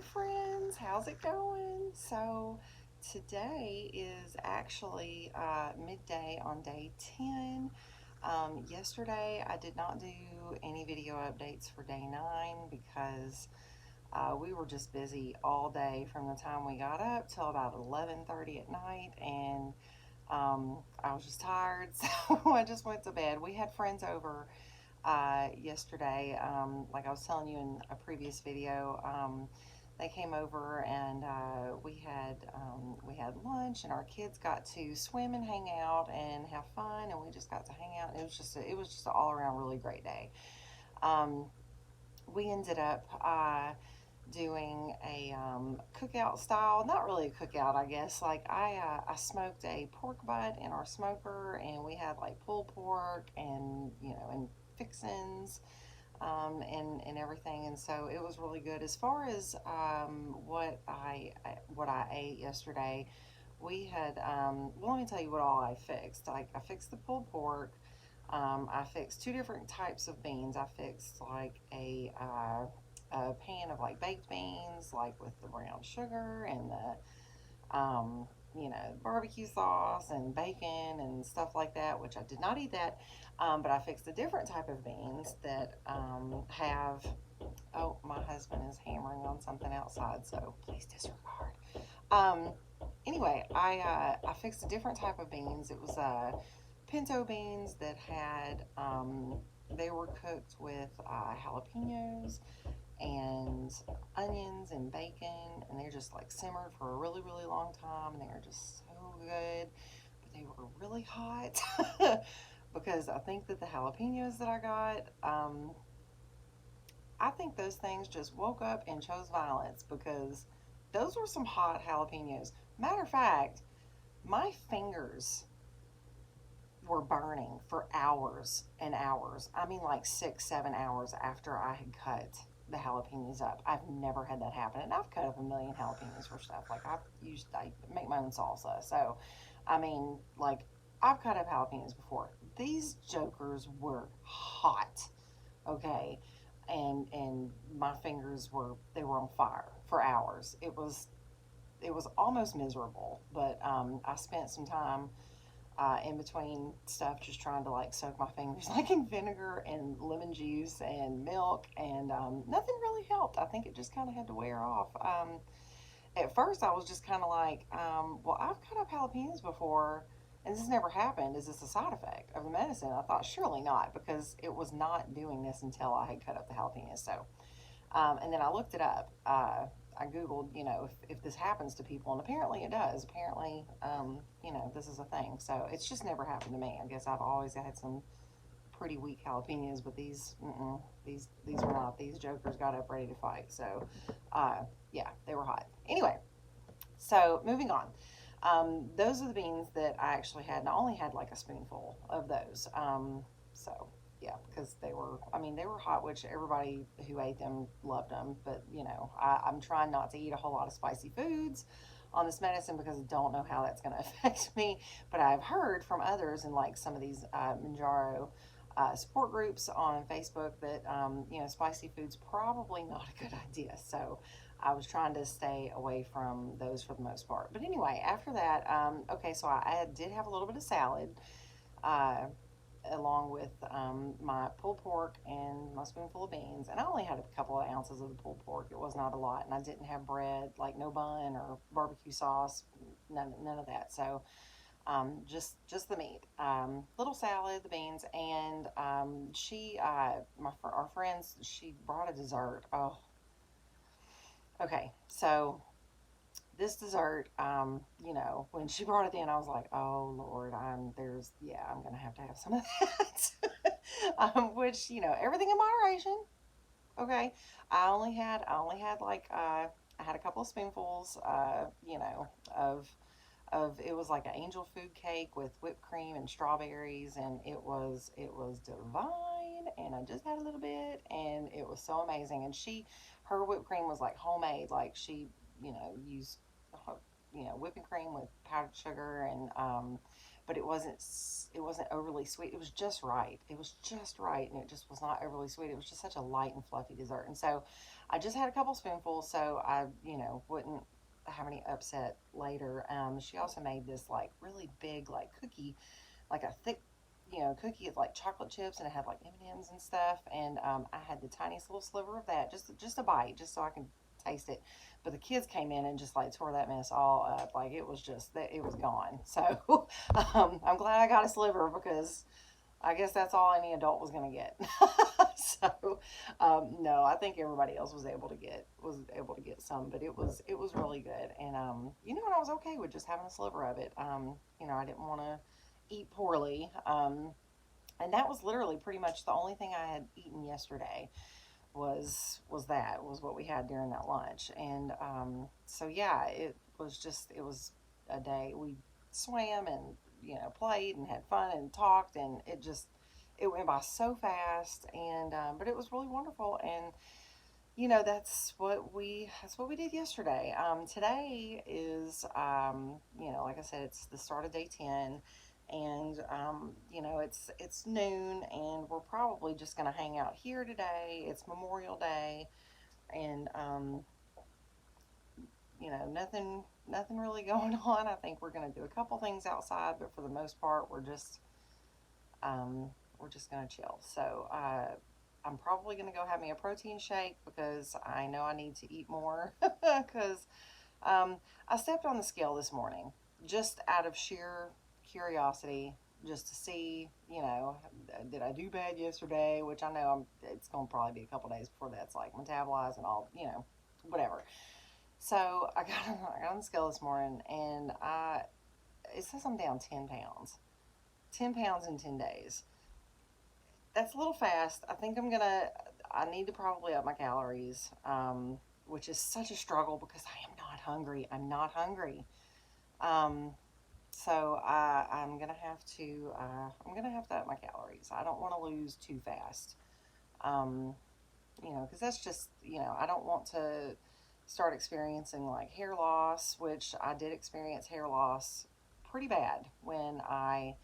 Hey friends, how's it going? So today is actually midday on day 10. Yesterday I did not do any video updates for day 9 because we were just busy all day from the time we got up till about 11:30 at night, and I was just tired, so I just went to bed. We had friends over yesterday. Like I was telling you in a previous video, they came over and we had lunch, and our kids got to swim and hang out and have fun, and we just got to hang out. And it was just an all around really great day. Um, we ended up doing a cookout style, not really a cookout, I guess. Like I smoked a pork butt in our smoker, and we had like pulled pork and and fixins, and everything, and so it was really good. As far as what I ate yesterday, we had well, let me tell you what all I fixed. Like I fixed the pulled pork. I fixed two different types of beans. I fixed like a pan of like baked beans, like with the brown sugar and the barbecue sauce and bacon and stuff like that, which I did not eat that. But I fixed a different type of beans that have, oh, my husband is hammering on something outside, so please disregard. Um, anyway, I fixed a different type of beans. It was pinto beans that had, they were cooked with jalapenos and onions and bacon, and they're just like simmered for a really, really long time, and they're just so good. But they were really hot because I think that the jalapenos that I got, I think those things just woke up and chose violence because those were some hot jalapenos. Matter of fact, my fingers were burning for hours and hours. I mean, like 6, 7 hours after I had cut the jalapenos up. I've never had that happen, and I've cut up a million jalapenos for stuff. Like I make my own salsa, so I mean, like I've cut up jalapenos before. These jokers were hot, okay, and my fingers were on fire for hours. It was almost miserable, but I spent some time in between stuff, just trying to like soak my fingers like in vinegar and lemon juice and milk, and nothing really helped. I think it just kind of had to wear off. At first, I was just kind of like, well, I've cut up jalapenos before, and this has never happened. Is this a side effect of the medicine? I thought surely not, because it was not doing this until I had cut up the jalapenos. So and then I looked it up. I Googled, if this happens to people, and apparently it does. Apparently, this is a thing. So it's just never happened to me. I guess I've always had some pretty weak jalapenos, but these were not. These jokers got up ready to fight. So, yeah, they were hot. Anyway, so moving on. Those are the beans that I actually had, and I only had like a spoonful of those. So yeah, because they were hot, which everybody who ate them loved them. But I'm trying not to eat a whole lot of spicy foods on this medicine because I don't know how that's going to affect me. But I've heard from others in like some of these Mounjaro support groups on Facebook that spicy food's probably not a good idea. So I was trying to stay away from those for the most part. But anyway, after that, okay, so I did have a little bit of salad. Uh, Along with my pulled pork and my spoonful of beans. And I only had a couple of ounces of the pulled pork. It was not a lot. And I didn't have bread, like no bun or barbecue sauce, none of that. So just the meat. Little salad, the beans, and our friends, she brought a dessert. Oh, okay. So this dessert, when she brought it in, I was like, oh Lord, I'm gonna have to have some of that. Which, everything in moderation. Okay. I only had like, I had a couple of spoonfuls, of, it was like an angel food cake with whipped cream and strawberries, and it was divine, and I just had a little bit, and it was so amazing. And her whipped cream was like homemade, like she, used whipping cream with powdered sugar, and but it wasn't overly sweet. It was just right. It was just right, and it just was not overly sweet. It was just such a light and fluffy dessert. And so I just had a couple spoonfuls, so I, wouldn't have any upset later. She also made this like really big like cookie, like a thick, cookie with like chocolate chips, and it had like M&Ms and stuff. And I had the tiniest little sliver of that, just a bite, just so I could taste it. But the kids came in and just like tore that mess all up. Like it was just that it was gone. So I'm glad I got a sliver, because I guess that's all any adult was gonna get. So no, I think everybody else was able to get some, but it was really good. And and I was okay with just having a sliver of it. I didn't want to eat poorly. And that was literally pretty much the only thing I had eaten yesterday was what we had during that lunch. And so yeah, it was a day we swam and played and had fun and talked, and it went by so fast. And but it was really wonderful. And that's what we did yesterday. Today is like I said, it's the start of day 10. And it's noon, and we're probably just going to hang out here today. It's Memorial Day. And nothing really going on. I think we're going to do a couple things outside, but for the most part, we're just going to chill. So I'm probably going to go have me a protein shake, because I know I need to eat more. Because I stepped on the scale this morning just out of sheer curiosity, just to see, did I do bad yesterday? Which I know it's going to probably be a couple days before that's like metabolized and all, whatever. So I got on the scale this morning, and it says I'm down 10 pounds. 10 pounds in 10 days. That's a little fast. I need to probably up my calories, which is such a struggle because I am not hungry. I'm not hungry. Um, so I'm gonna have to up my calories. I don't want to lose too fast. Um, because that's just, I don't want to start experiencing like hair loss, which I did experience hair loss pretty bad when I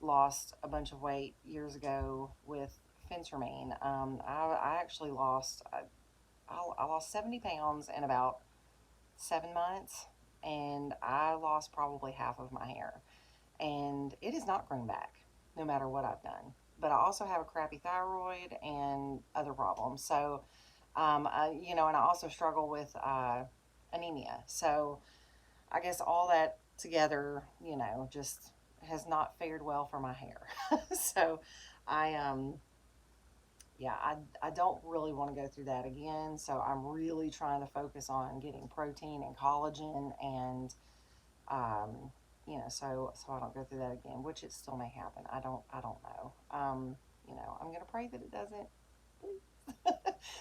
lost a bunch of weight years ago with phentermine. I actually I lost 70 pounds in about 7 months, and I lost probably half of my hair. And it has not grown back, no matter what I've done. But I also have a crappy thyroid and other problems. So, and I also struggle with anemia. So, I guess all that together, just has not fared well for my hair. So, I yeah, I don't really want to go through that again. So I'm really trying to focus on getting protein and collagen, and so I don't go through that again, which it still may happen. I don't know. I'm gonna pray that it doesn't. Please.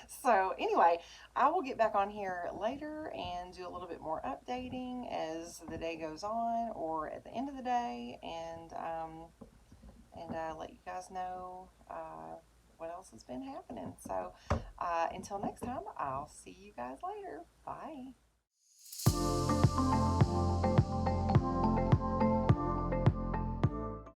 So anyway, I will get back on here later and do a little bit more updating as the day goes on, or at the end of the day, and let you guys know what else has been happening. So until next time, I'll see you guys later. Bye.